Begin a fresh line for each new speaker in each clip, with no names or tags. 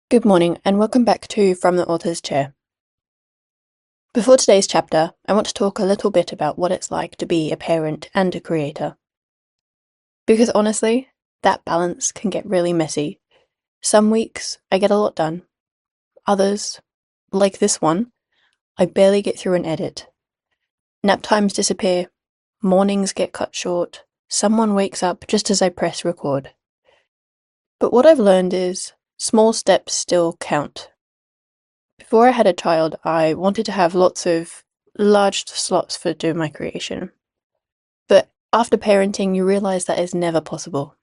Good morning, and welcome back to From the Author's Chair. Before today's chapter, I want to talk a little bit about what it's like to be a parent and a creator. Because honestly, that balance can get really messy. Some weeks, I get a lot done. Others, like this one, I barely get through an edit. Nap times disappear, mornings get cut short, someone wakes up just as I press record. But what I've learned is, small steps still count. Before I had a child, I wanted to have lots of large slots for doing my creation. But after parenting, you realize that is never possible.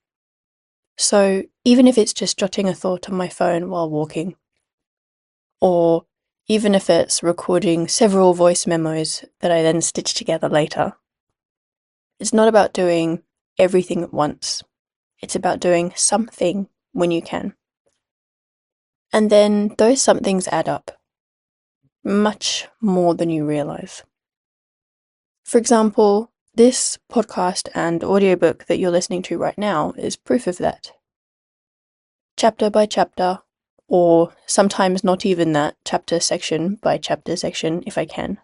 So even if it's just jotting a thought on my phone while walking, or even if it's recording several voice memos that I then stitch together later, it's not about doing everything at once. It's about doing something when you can. And then those somethings add up. Much more than you realize. For example, this podcast and audiobook that you're listening to right now is proof of that. Chapter by chapter, or sometimes not even that, chapter section by chapter section if I can.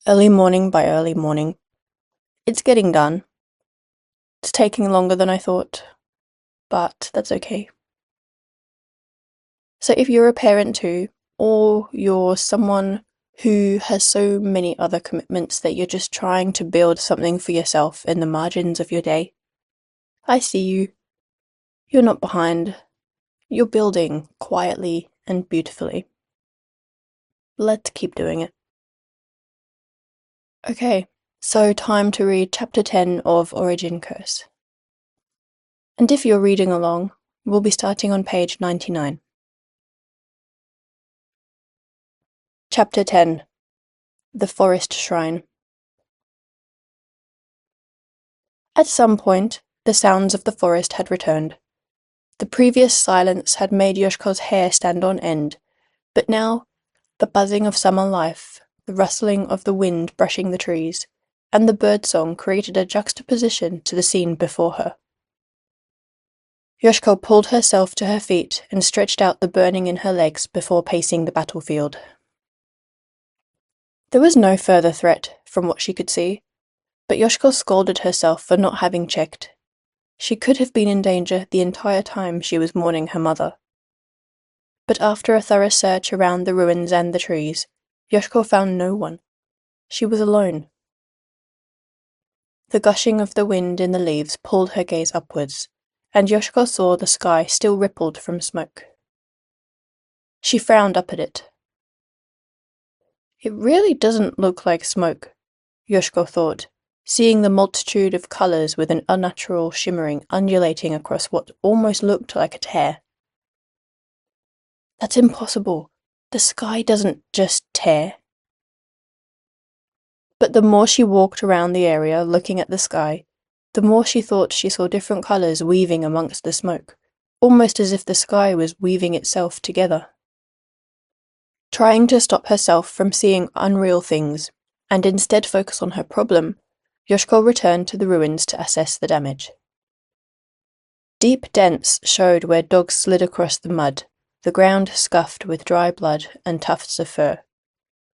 Early morning by early morning. It's getting done. It's taking longer than I thought, but that's okay. So if you're a parent too, or you're someone who has so many other commitments that you're just trying to build something for yourself in the margins of your day, I see you. You're not behind. You're building quietly and beautifully. Let's keep doing it. Okay, so time to read chapter 10 of Origin Curse. And if you're reading along, we'll be starting on page 99. Chapter 10. The Forest Shrine. At some point, the sounds of the forest had returned. The previous silence had made Yoshiko's hair stand on end, but now, the buzzing of summer life, the rustling of the wind brushing the trees, and the birdsong created a juxtaposition to the scene before her. Yoshiko pulled herself to her feet and stretched out the burning in her legs before pacing the battlefield. There was no further threat, from what she could see, but Yoshiko scolded herself for not having checked. She could have been in danger the entire time she was mourning her mother. But after a thorough search around the ruins and the trees, Yoshiko found no one. She was alone. The gushing of the wind in the leaves pulled her gaze upwards, and Yoshiko saw the sky still rippled from smoke. She frowned up at it. It really doesn't look like smoke, Yoshiko thought, seeing the multitude of colours with an unnatural shimmering undulating across what almost looked like a tear. That's impossible. The sky doesn't just tear. But the more she walked around the area looking at the sky, the more she thought she saw different colours weaving amongst the smoke, almost as if the sky was weaving itself together. Trying to stop herself from seeing unreal things, and instead focus on her problem, Yoshiko returned to the ruins to assess the damage. Deep dents showed where dogs slid across the mud, the ground scuffed with dry blood and tufts of fur.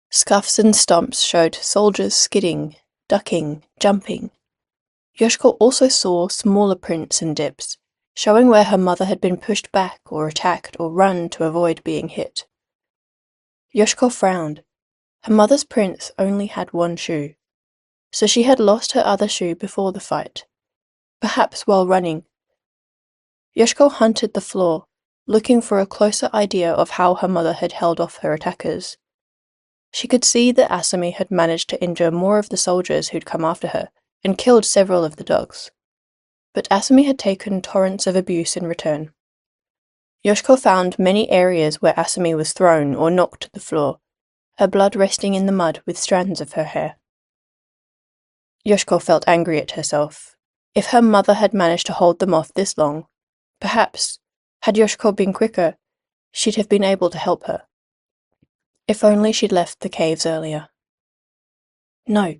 Scuffs and stomps showed soldiers skidding, ducking, jumping. Yoshiko also saw smaller prints and dips, showing where her mother had been pushed back or attacked or run to avoid being hit. Yoshiko frowned. Her mother's prints only had one shoe, so she had lost her other shoe before the fight, perhaps while running. Yoshiko hunted the floor, looking for a closer idea of how her mother had held off her attackers. She could see that Asami had managed to injure more of the soldiers who'd come after her, and killed several of the dogs. But Asami had taken torrents of abuse in return. Yoshiko found many areas where Asami was thrown or knocked to the floor, her blood resting in the mud with strands of her hair. Yoshiko felt angry at herself. If her mother had managed to hold them off this long, perhaps, had Yoshiko been quicker, she'd have been able to help her. If only she'd left the caves earlier. No.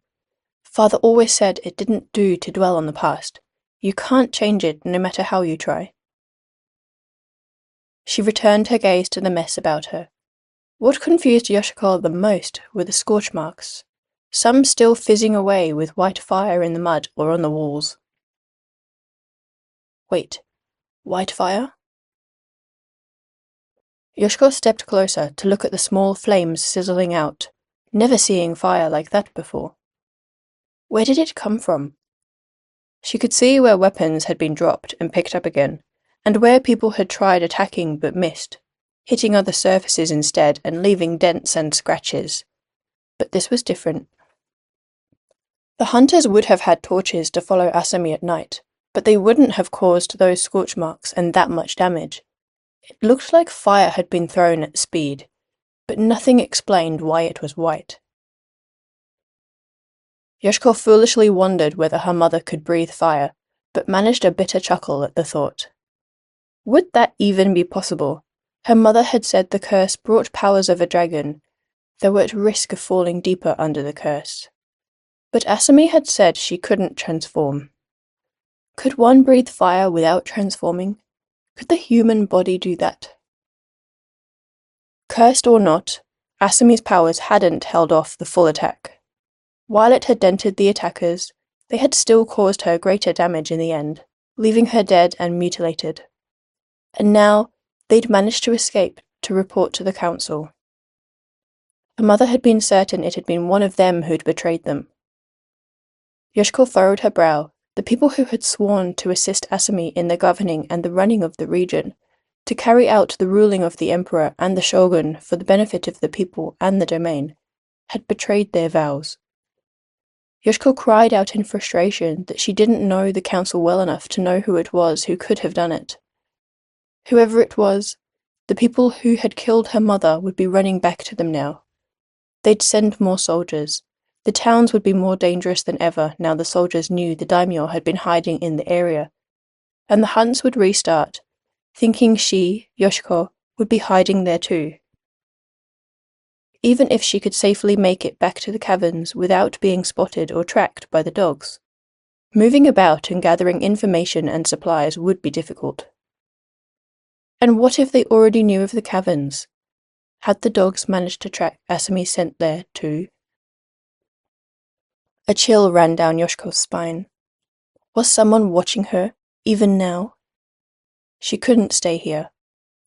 Father always said it didn't do to dwell on the past. You can't change it no matter how you try. She returned her gaze to the mess about her. What confused Yoshiko the most were the scorch marks, some still fizzing away with white fire in the mud or on the walls. Wait, white fire? Yoshiko stepped closer to look at the small flames sizzling out, never seeing fire like that before. Where did it come from? She could see where weapons had been dropped and picked up again, and where people had tried attacking but missed, hitting other surfaces instead and leaving dents and scratches. But this was different. The hunters would have had torches to follow Asami at night, but they wouldn't have caused those scorch marks and that much damage. It looked like fire had been thrown at speed, but nothing explained why it was white. Yoshiko foolishly wondered whether her mother could breathe fire, but managed a bitter chuckle at the thought. Would that even be possible? Her mother had said the curse brought powers of a dragon, they were at risk of falling deeper under the curse. But Asami had said she couldn't transform. Could one breathe fire without transforming? Could the human body do that? Cursed or not, Asami's powers hadn't held off the full attack. While it had dented the attackers, they had still caused her greater damage in the end, leaving her dead and mutilated. And now, they'd managed to escape to report to the council. Her mother had been certain it had been one of them who'd betrayed them. Yoshiko furrowed her brow. The people who had sworn to assist Asami in the governing and the running of the region, to carry out the ruling of the emperor and the shogun for the benefit of the people and the domain, had betrayed their vows. Yoshiko cried out in frustration that she didn't know the council well enough to know who it was who could have done it. Whoever it was, the people who had killed her mother would be running back to them now. They'd send more soldiers. The towns would be more dangerous than ever now the soldiers knew the daimyo had been hiding in the area. And the hunts would restart, thinking she, Yoshiko, would be hiding there too. Even if she could safely make it back to the caverns without being spotted or tracked by the dogs. Moving about and gathering information and supplies would be difficult. And what if they already knew of the caverns? Had the dogs managed to track Asami's scent there too? A chill ran down Yoshiko's spine. Was someone watching her, even now? She couldn't stay here.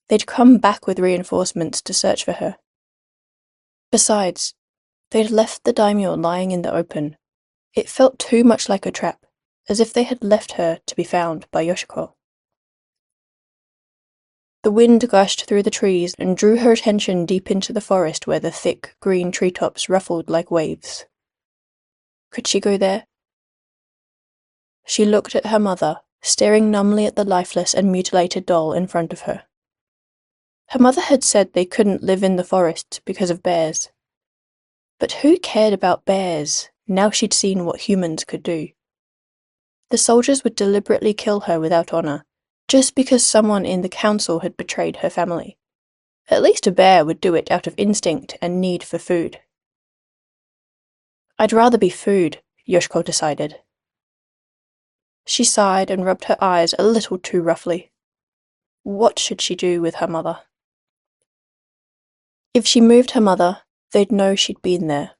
They'd come back with reinforcements to search for her. Besides, they'd left the daimyo lying in the open. It felt too much like a trap, as if they had left her to be found by Yoshiko. The wind gushed through the trees and drew her attention deep into the forest where the thick, green treetops ruffled like waves. Could she go there? She looked at her mother, staring numbly at the lifeless and mutilated doll in front of her. Her mother had said they couldn't live in the forest because of bears. But who cared about bears, now she'd seen what humans could do? The soldiers would deliberately kill her without honor, just because someone in the council had betrayed her family. At least a bear would do it out of instinct and need for food. I'd rather be food, Yoshiko decided. She sighed and rubbed her eyes a little too roughly. What should she do with her mother? If she moved her mother, they'd know she'd been there.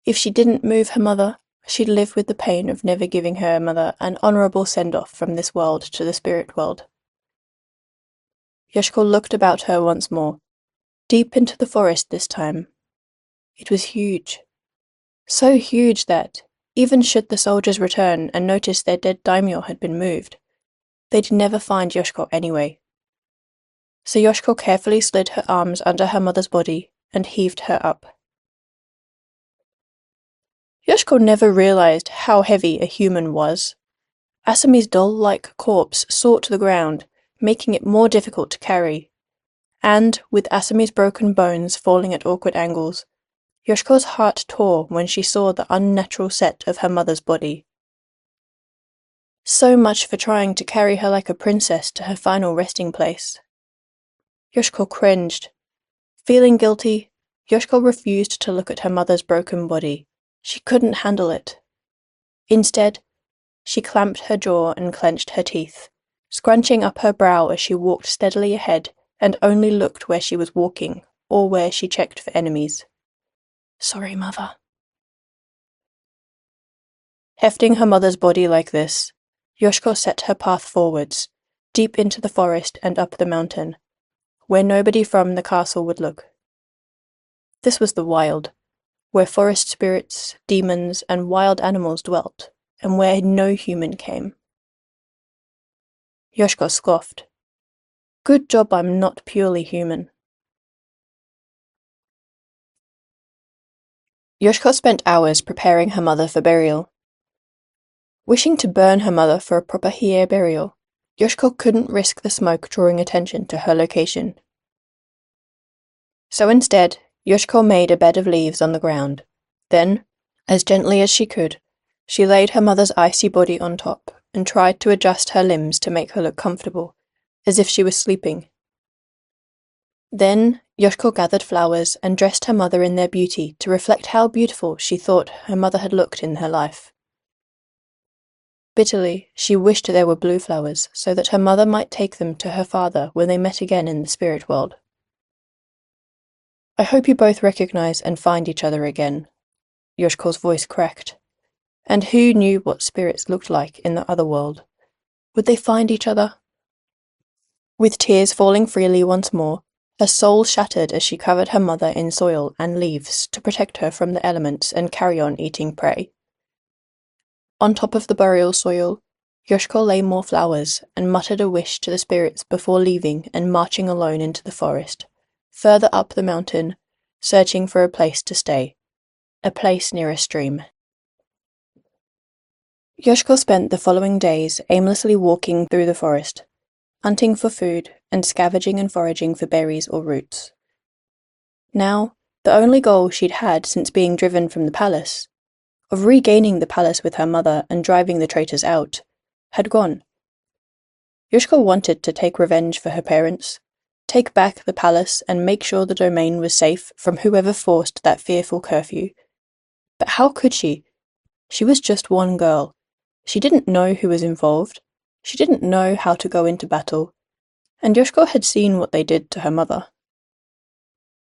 If she didn't move her mother, she'd live with the pain of never giving her mother an honorable send-off from this world to the spirit world. Yoshiko looked about her once more, deep into the forest this time. It was huge. So huge that, even should the soldiers return and notice their dead daimyo had been moved, they'd never find Yoshiko anyway. So Yoshiko carefully slid her arms under her mother's body and heaved her up. Yoshiko never realized how heavy a human was. Asami's doll-like corpse sought the ground, making it more difficult to carry. And, with Asami's broken bones falling at awkward angles, Yoshiko's heart tore when she saw the unnatural set of her mother's body. So much for trying to carry her like a princess to her final resting place. Yoshiko cringed. Feeling guilty, Yoshiko refused to look at her mother's broken body. She couldn't handle it. Instead, she clamped her jaw and clenched her teeth, scrunching up her brow as she walked steadily ahead and only looked where she was walking or where she checked for enemies. "Sorry, Mother." Hefting her mother's body like this, Yoshiko set her path forwards, deep into the forest and up the mountain, where nobody from the castle would look. This was the wild, where forest spirits, demons, and wild animals dwelt, and where no human came. Yoshiko scoffed. "Good job I'm not purely human." Yoshiko spent hours preparing her mother for burial. Wishing to burn her mother for a proper Hiei burial, Yoshiko couldn't risk the smoke drawing attention to her location. So instead, Yoshiko made a bed of leaves on the ground. Then, as gently as she could, she laid her mother's icy body on top and tried to adjust her limbs to make her look comfortable, as if she was sleeping. Then, Yoshiko gathered flowers and dressed her mother in their beauty to reflect how beautiful she thought her mother had looked in her life. Bitterly, she wished there were blue flowers so that her mother might take them to her father when they met again in the spirit world. "I hope you both recognize and find each other again," Yoshiko's voice cracked. And who knew what spirits looked like in the other world? Would they find each other? With tears falling freely once more, her soul shattered as she covered her mother in soil and leaves to protect her from the elements and carry on eating prey. On top of the burial soil, Yoshiko lay more flowers and muttered a wish to the spirits before leaving and marching alone into the forest, further up the mountain, searching for a place to stay, a place near a stream. Yoshiko spent the following days aimlessly walking through the forest, hunting for food and scavenging and foraging for berries or roots. Now, the only goal she'd had since being driven from the palace, of regaining the palace with her mother and driving the traitors out, had gone. Yoshiko wanted to take revenge for her parents, take back the palace and make sure the domain was safe from whoever forced that fearful curfew. But how could she? She was just one girl. She didn't know who was involved. She didn't know how to go into battle. And Yoshiko had seen what they did to her mother.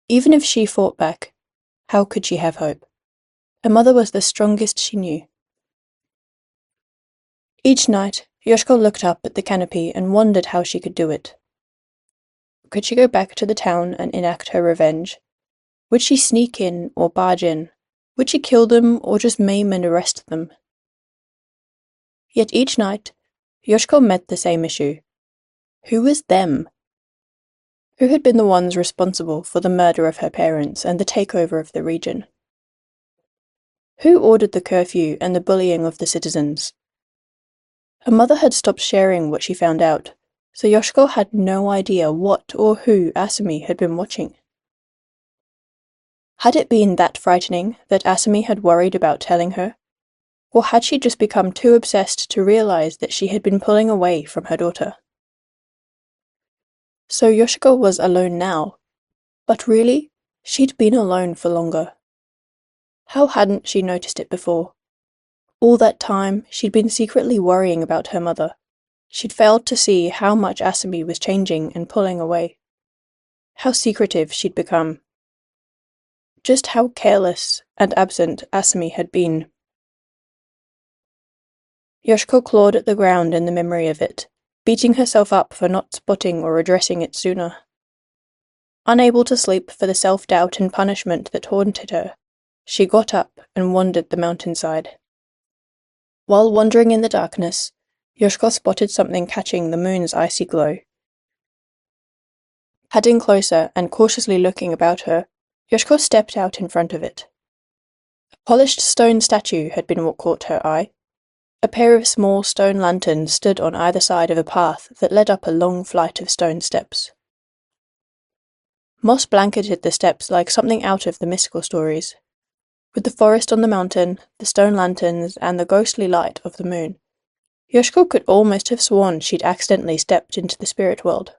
Even if she fought back, how could she have hope? Her mother was the strongest she knew. Each night, Yoshiko looked up at the canopy and wondered how she could do it. Could she go back to the town and enact her revenge? Would she sneak in or barge in? Would she kill them or just maim and arrest them? Yet each night, Yoshiko met the same issue. Who was them? Who had been the ones responsible for the murder of her parents and the takeover of the region? Who ordered the curfew and the bullying of the citizens? Her mother had stopped sharing what she found out, so Yoshiko had no idea what or who Asumi had been watching. Had it been that frightening that Asumi had worried about telling her? Or had she just become too obsessed to realize that she had been pulling away from her daughter? So Yoshiko was alone now, but really, she'd been alone for longer. How hadn't she noticed it before? All that time, she'd been secretly worrying about her mother. She'd failed to see how much Asumi was changing and pulling away. How secretive she'd become. Just how careless and absent Asumi had been. Yoshiko clawed at the ground in the memory of it, beating herself up for not spotting or addressing it sooner. Unable to sleep for the self-doubt and punishment that haunted her, she got up and wandered the mountainside. While wandering in the darkness, Yoshiko spotted something catching the moon's icy glow. Padding closer and cautiously looking about her, Yoshiko stepped out in front of it. A polished stone statue had been what caught her eye. A pair of small stone lanterns stood on either side of a path that led up a long flight of stone steps. Moss blanketed the steps like something out of the mystical stories. With the forest on the mountain, the stone lanterns, and the ghostly light of the moon, Yoshiko could almost have sworn she'd accidentally stepped into the spirit world.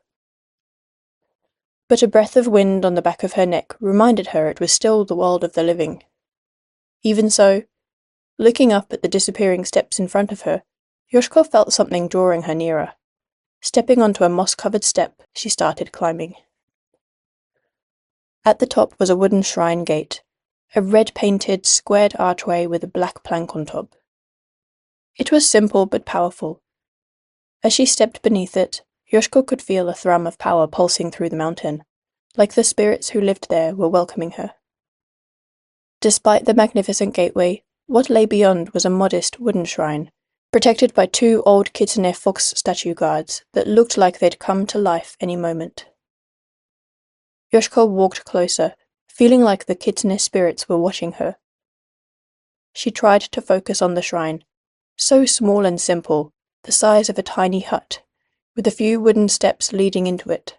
But a breath of wind on the back of her neck reminded her it was still the world of the living. Even so, looking up at the disappearing steps in front of her, Yoshiko felt something drawing her nearer. Stepping onto a moss-covered step, she started climbing. At the top was a wooden shrine gate, a red-painted, squared archway with a black plank on top. It was simple but powerful. As she stepped beneath it, Yoshiko could feel a thrum of power pulsing through the mountain, like the spirits who lived there were welcoming her. Despite the magnificent gateway, what lay beyond was a modest wooden shrine, protected by two old kitsune fox statue guards that looked like they'd come to life any moment. Yoshiko walked closer, feeling like the kitsune spirits were watching her. She tried to focus on the shrine, so small and simple, the size of a tiny hut, with a few wooden steps leading into it.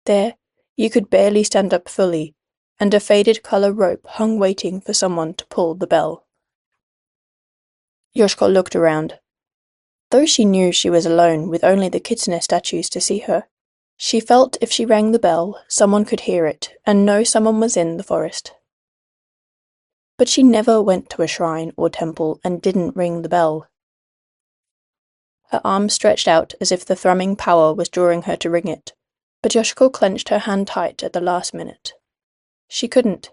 There, you could barely stand up fully, and a faded color rope hung waiting for someone to pull the bell. Yoshiko looked around. Though she knew she was alone with only the kitsune statues to see her, she felt if she rang the bell, someone could hear it and know someone was in the forest. But she never went to a shrine or temple and didn't ring the bell. Her arm stretched out as if the thrumming power was drawing her to ring it, but Yoshiko clenched her hand tight at the last minute. She couldn't.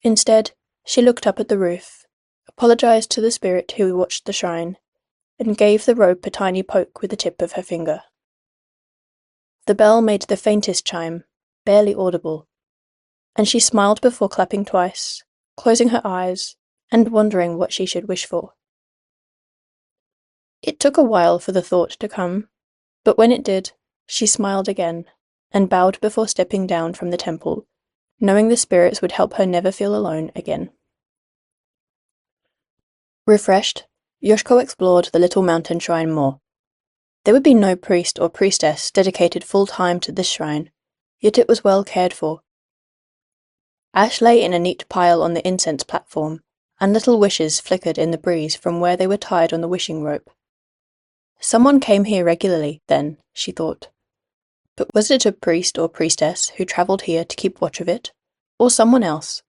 Instead, she looked up at the roof, apologized to the spirit who watched the shrine, and gave the rope a tiny poke with the tip of her finger. The bell made the faintest chime, barely audible, and she smiled before clapping twice, closing her eyes, and wondering what she should wish for. It took a while for the thought to come, but when it did, she smiled again, and bowed before stepping down from the temple, knowing the spirits would help her never feel alone again. Refreshed, Yoshiko explored the little mountain shrine more. There would be no priest or priestess dedicated full-time to this shrine, yet it was well cared for. Ash lay in a neat pile on the incense platform, and little wishes flickered in the breeze from where they were tied on the wishing rope. Someone came here regularly, then, she thought. But was it a priest or priestess who travelled here to keep watch of it, or someone else?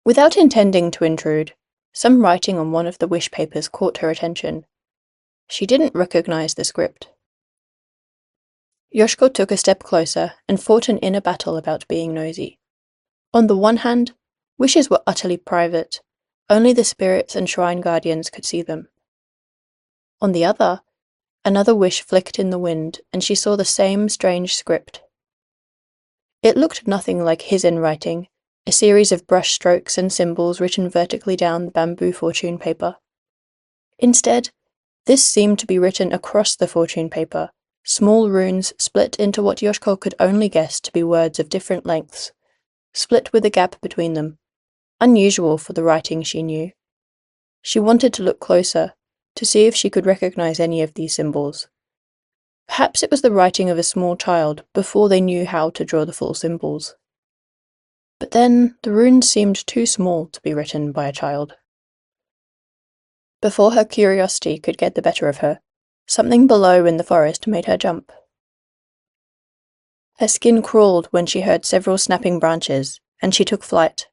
Without intending to intrude, some writing on one of the wish papers caught her attention. She didn't recognize the script. Yoshiko took a step closer and fought an inner battle about being nosy. On the one hand, wishes were utterly private. Only the spirits and shrine guardians could see them. On the other, another wish flicked in the wind, and she saw the same strange script. It looked nothing like Hizen writing, a series of brush strokes and symbols written vertically down the bamboo fortune paper. Instead, this seemed to be written across the fortune paper, small runes split into what Yoshiko could only guess to be words of different lengths, split with a gap between them, unusual for the writing she knew. She wanted to look closer, to see if she could recognize any of these symbols. Perhaps it was the writing of a small child before they knew how to draw the full symbols. But then, the runes seemed too small to be written by a child. Before her curiosity could get the better of her, something below in the forest made her jump. Her skin crawled when she heard several snapping branches, and she took flight.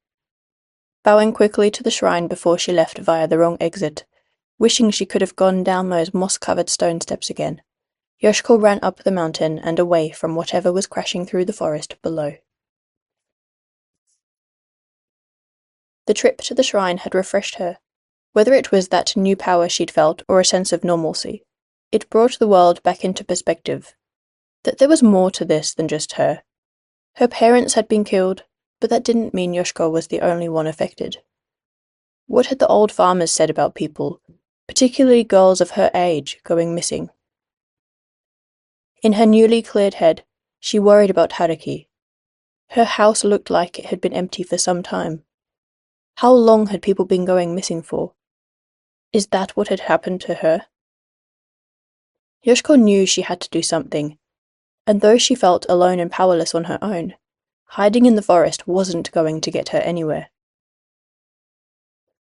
Bowing quickly to the shrine before she left via the wrong exit, wishing she could have gone down those moss-covered stone steps again, Yoshiko ran up the mountain and away from whatever was crashing through the forest below. The trip to the shrine had refreshed her, whether it was that new power she'd felt or a sense of normalcy. It brought the world back into perspective, that there was more to this than just her. Her parents had been killed, but that didn't mean Yoshiko was the only one affected. What had the old farmers said about people, particularly girls of her age, going missing? In her newly cleared head, she worried about Haruki. Her house looked like it had been empty for some time. How long had people been going missing for? Is that what had happened to her? Yoshiko knew she had to do something, and though she felt alone and powerless on her own, hiding in the forest wasn't going to get her anywhere.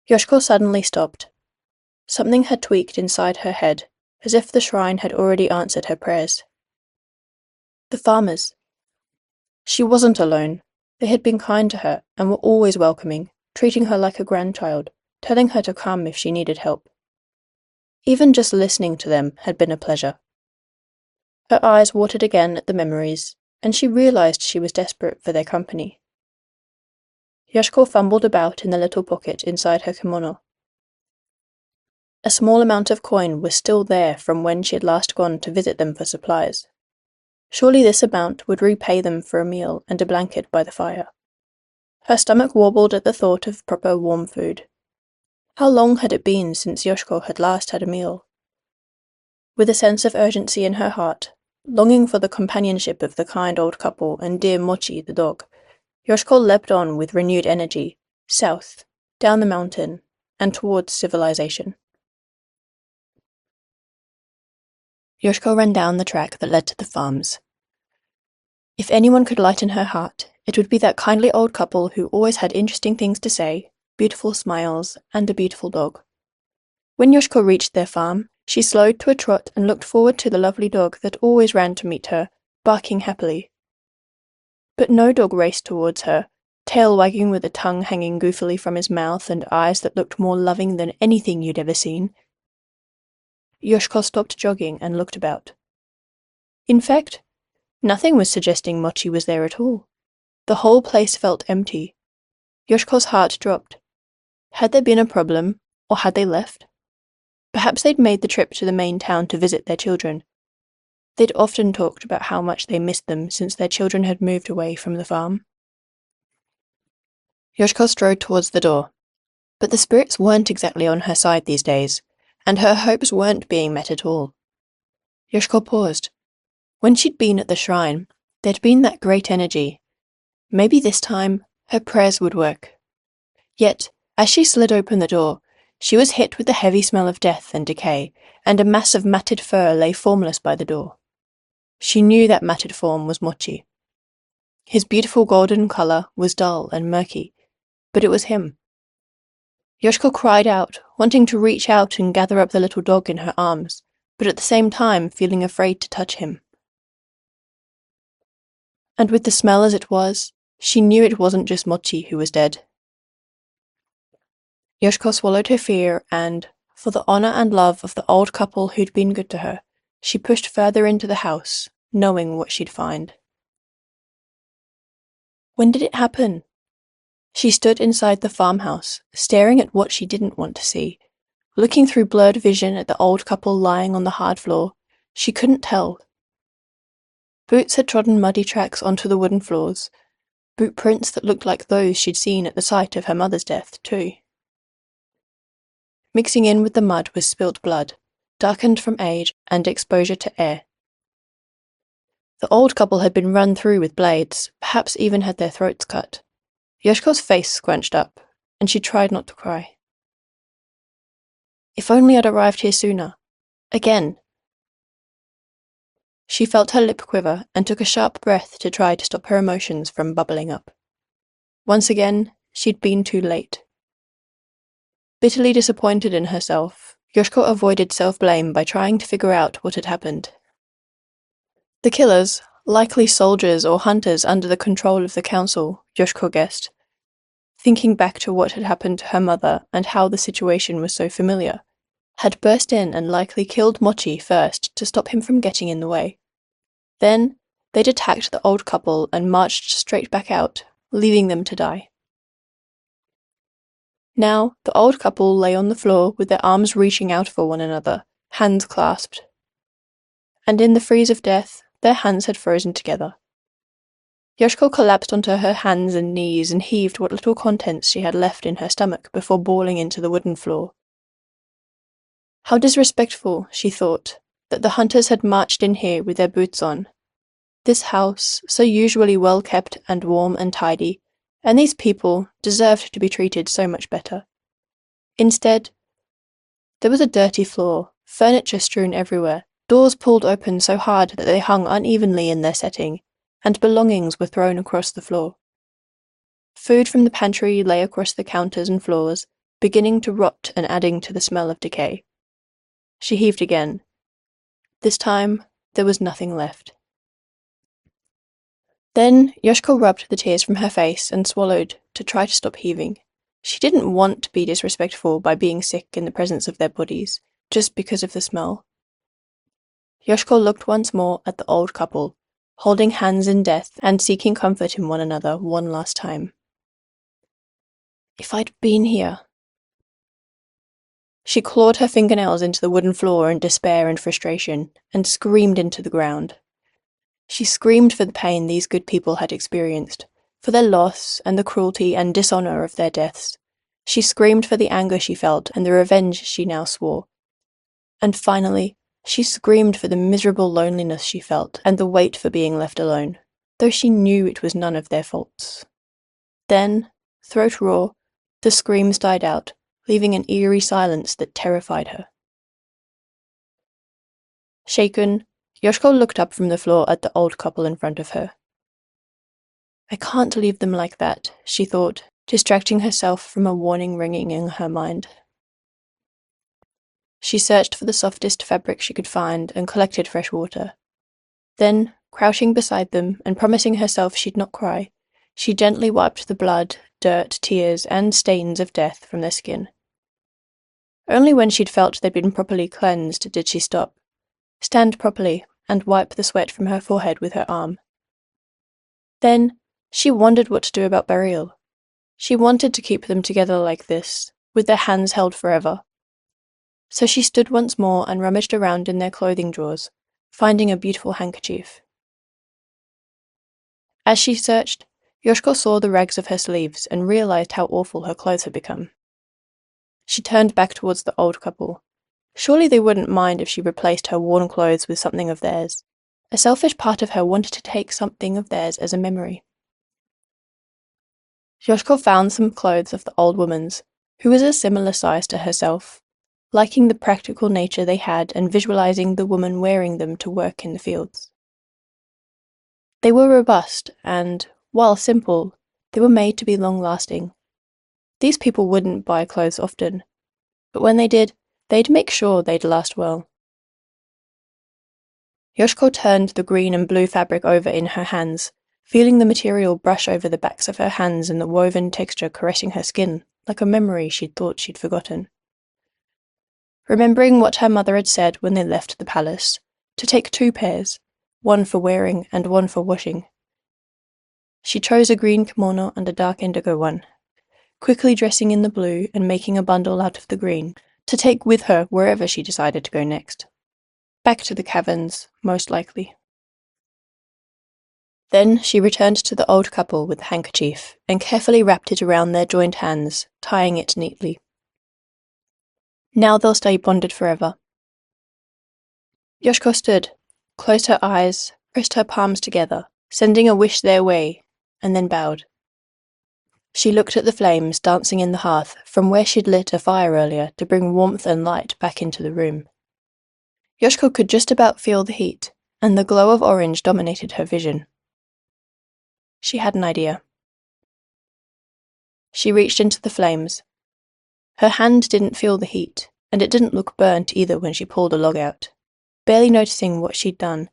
Yoshiko suddenly stopped. Something had tweaked inside her head, as if the shrine had already answered her prayers. The farmers. She wasn't alone. They had been kind to her and were always welcoming, treating her like a grandchild, telling her to come if she needed help. Even just listening to them had been a pleasure. Her eyes watered again at the memories, and she realized she was desperate for their company. Yoshiko fumbled about in the little pocket inside her kimono. A small amount of coin was still there from when she had last gone to visit them for supplies. Surely this amount would repay them for a meal and a blanket by the fire. Her stomach wobbled at the thought of proper warm food. How long had it been since Yoshiko had last had a meal? With a sense of urgency in her heart, longing for the companionship of the kind old couple and dear Mochi the dog, Yoshiko leapt on with renewed energy, south, down the mountain, and towards civilization. Yoshiko ran down the track that led to the farms. If anyone could lighten her heart, it would be that kindly old couple who always had interesting things to say, beautiful smiles, and a beautiful dog. When Yoshiko reached their farm, she slowed to a trot and looked forward to the lovely dog that always ran to meet her, barking happily. But no dog raced towards her, tail wagging with a tongue hanging goofily from his mouth and eyes that looked more loving than anything you'd ever seen. Yoshiko stopped jogging and looked about. In fact, nothing was suggesting Mochi was there at all. The whole place felt empty. Yoshiko's heart dropped. Had there been a problem, or had they left? Perhaps they'd made the trip to the main town to visit their children. They'd often talked about how much they missed them since their children had moved away from the farm. Yoshiko strode towards the door. But the spirits weren't exactly on her side these days, and her hopes weren't being met at all. Yoshiko paused. When she'd been at the shrine, there'd been that great energy. Maybe this time, her prayers would work. Yet, as she slid open the door, she was hit with the heavy smell of death and decay, and a mass of matted fur lay formless by the door. She knew that matted form was Mochi. His beautiful golden colour was dull and murky, but it was him. Yoshiko cried out, wanting to reach out and gather up the little dog in her arms, but at the same time feeling afraid to touch him. And with the smell as it was, she knew it wasn't just Mochi who was dead. Yoshiko swallowed her fear and, for the honour and love of the old couple who'd been good to her, she pushed further into the house, knowing what she'd find. When did it happen? She stood inside the farmhouse, staring at what she didn't want to see. Looking through blurred vision at the old couple lying on the hard floor, she couldn't tell. Boots had trodden muddy tracks onto the wooden floors, boot prints that looked like those she'd seen at the site of her mother's death, too. Mixing in with the mud was spilt blood, darkened from age and exposure to air. The old couple had been run through with blades, perhaps even had their throats cut. Yoshiko's face scrunched up, and she tried not to cry. If only I'd arrived here sooner. Again. She felt her lip quiver and took a sharp breath to try to stop her emotions from bubbling up. Once again, she'd been too late. Bitterly disappointed in herself, Yoshiko avoided self-blame by trying to figure out what had happened. The killers, likely soldiers or hunters under the control of the council, Yoshiko guessed. Thinking back to what had happened to her mother and how the situation was so familiar, had burst in and likely killed Mochi first to stop him from getting in the way. Then, they'd attacked the old couple and marched straight back out, leaving them to die. Now, the old couple lay on the floor with their arms reaching out for one another, hands clasped. And in the freeze of death, their hands had frozen together. Yoshiko collapsed onto her hands and knees and heaved what little contents she had left in her stomach before falling into the wooden floor. How disrespectful, she thought, that the hunters had marched in here with their boots on. This house, so usually well kept and warm and tidy, and these people deserved to be treated so much better. Instead, there was a dirty floor, furniture strewn everywhere, doors pulled open so hard that they hung unevenly in their setting, and belongings were thrown across the floor. Food from the pantry lay across the counters and floors, beginning to rot and adding to the smell of decay. She heaved again. This time, there was nothing left. Then Yoshiko rubbed the tears from her face and swallowed to try to stop heaving. She didn't want to be disrespectful by being sick in the presence of their bodies, just because of the smell. Yoshiko looked once more at the old couple, holding hands in death and seeking comfort in one another one last time. If I'd been here. She clawed her fingernails into the wooden floor in despair and frustration, and screamed into the ground. She screamed for the pain these good people had experienced, for their loss and the cruelty and dishonor of their deaths. She screamed for the anger she felt and the revenge she now swore. And finally, she screamed for the miserable loneliness she felt and the weight for being left alone, though she knew it was none of their faults. Then, throat raw, the screams died out, leaving an eerie silence that terrified her. Shaken, Yoshiko looked up from the floor at the old couple in front of her. I can't leave them like that, she thought, distracting herself from a warning ringing in her mind. She searched for the softest fabric she could find and collected fresh water. Then, crouching beside them and promising herself she'd not cry, she gently wiped the blood, dirt, tears, and stains of death from their skin. Only when she'd felt they'd been properly cleansed did she stop, stand properly, and wipe the sweat from her forehead with her arm. Then, she wondered what to do about burial. She wanted to keep them together like this, with their hands held forever. So she stood once more and rummaged around in their clothing drawers, finding a beautiful handkerchief. As she searched, Yoshiko saw the rags of her sleeves and realized how awful her clothes had become. She turned back towards the old couple. Surely they wouldn't mind if she replaced her worn clothes with something of theirs. A selfish part of her wanted to take something of theirs as a memory. Yoshiko found some clothes of the old woman's, who was a similar size to herself, liking the practical nature they had and visualizing the woman wearing them to work in the fields. They were robust and, while simple, they were made to be long-lasting. These people wouldn't buy clothes often, but when they did, they'd make sure they'd last well. Yoshiko turned the green and blue fabric over in her hands, feeling the material brush over the backs of her hands and the woven texture caressing her skin, like a memory she'd thought she'd forgotten. Remembering what her mother had said when they left the palace, to take 2 pairs, one for wearing and one for washing. She chose a green kimono and a dark indigo one, quickly dressing in the blue and making a bundle out of the green, to take with her wherever she decided to go next. Back to the caverns, most likely. Then she returned to the old couple with the handkerchief and carefully wrapped it around their joined hands, tying it neatly. Now they'll stay bonded forever. Yoshiko stood, closed her eyes, pressed her palms together, sending a wish their way, and then bowed. She looked at the flames dancing in the hearth from where she'd lit a fire earlier to bring warmth and light back into the room. Yoshiko could just about feel the heat, and the glow of orange dominated her vision. She had an idea. She reached into the flames. Her hand didn't feel the heat, and it didn't look burnt either when she pulled a log out. Barely noticing what she'd done,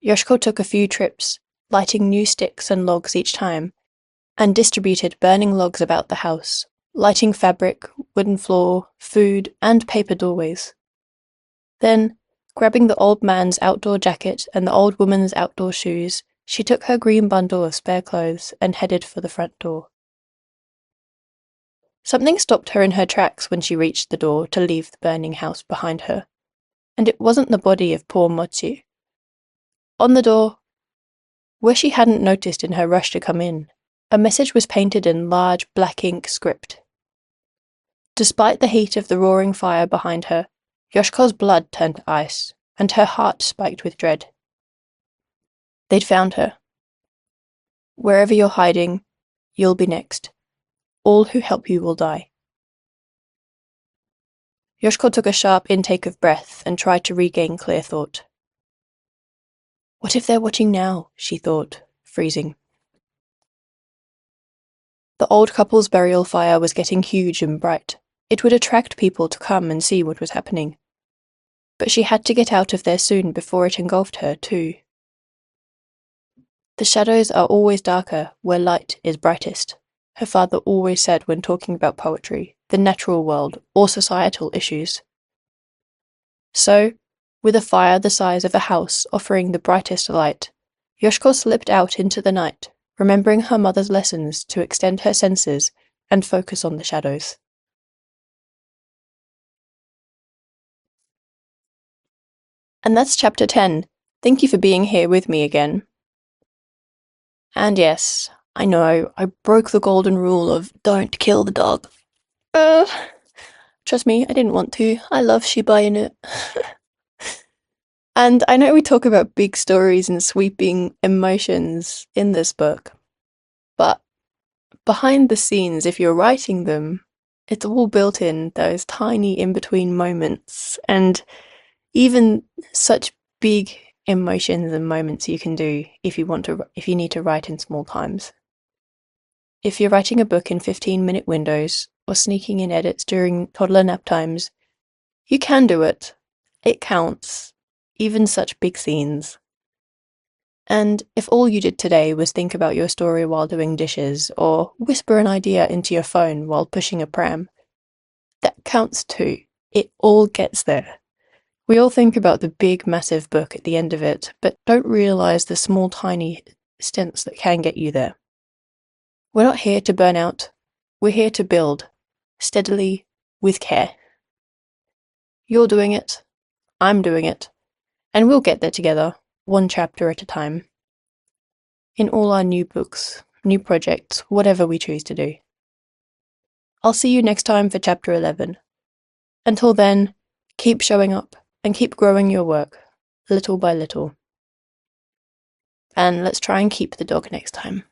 Yoshiko took a few trips, lighting new sticks and logs each time, and distributed burning logs about the house, lighting fabric, wooden floor, food, and paper doorways. Then, grabbing the old man's outdoor jacket and the old woman's outdoor shoes, she took her green bundle of spare clothes and headed for the front door. Something stopped her in her tracks when she reached the door to leave the burning house behind her, and it wasn't the body of poor Mochi. On the door, where she hadn't noticed in her rush to come in, a message was painted in large black ink script. Despite the heat of the roaring fire behind her, Yoshiko's blood turned to ice, and her heart spiked with dread. They'd found her. Wherever you're hiding, you'll be next. All who help you will die. Yoshiko took a sharp intake of breath and tried to regain clear thought. What if they're watching now? She thought, freezing. The old couple's burial fire was getting huge and bright. It would attract people to come and see what was happening. But she had to get out of there soon before it engulfed her, too. The shadows are always darker where light is brightest, her father always said when talking about poetry, the natural world, or societal issues. So, with a fire the size of a house offering the brightest light, Yoshiko slipped out into the night, remembering her mother's lessons to extend her senses and focus on the shadows. And that's chapter 10. Thank you for being here with me again. And yes, I know, I broke the golden rule of don't kill the dog. Trust me, I didn't want to. I love Shiba Inu. And I know we talk about big stories and sweeping emotions in this book, but behind the scenes, if you're writing them, it's all built in those tiny in-between moments, and even such big emotions and moments you can do if you need to write in small times. If you're writing a book in 15-minute windows or sneaking in edits during toddler nap times, you can do it. It counts, even such big scenes. And if all you did today was think about your story while doing dishes, or whisper an idea into your phone while pushing a pram, that counts too. It all gets there. We all think about the big, massive book at the end of it, but don't realise the small, tiny stints that can get you there. We're not here to burn out. We're here to build, steadily, with care. You're doing it. I'm doing it. And we'll get there together, one chapter at a time. In all our new books, new projects, whatever we choose to do. I'll see you next time for chapter 11. Until then, keep showing up and keep growing your work, little by little. And let's try and keep the dog next time.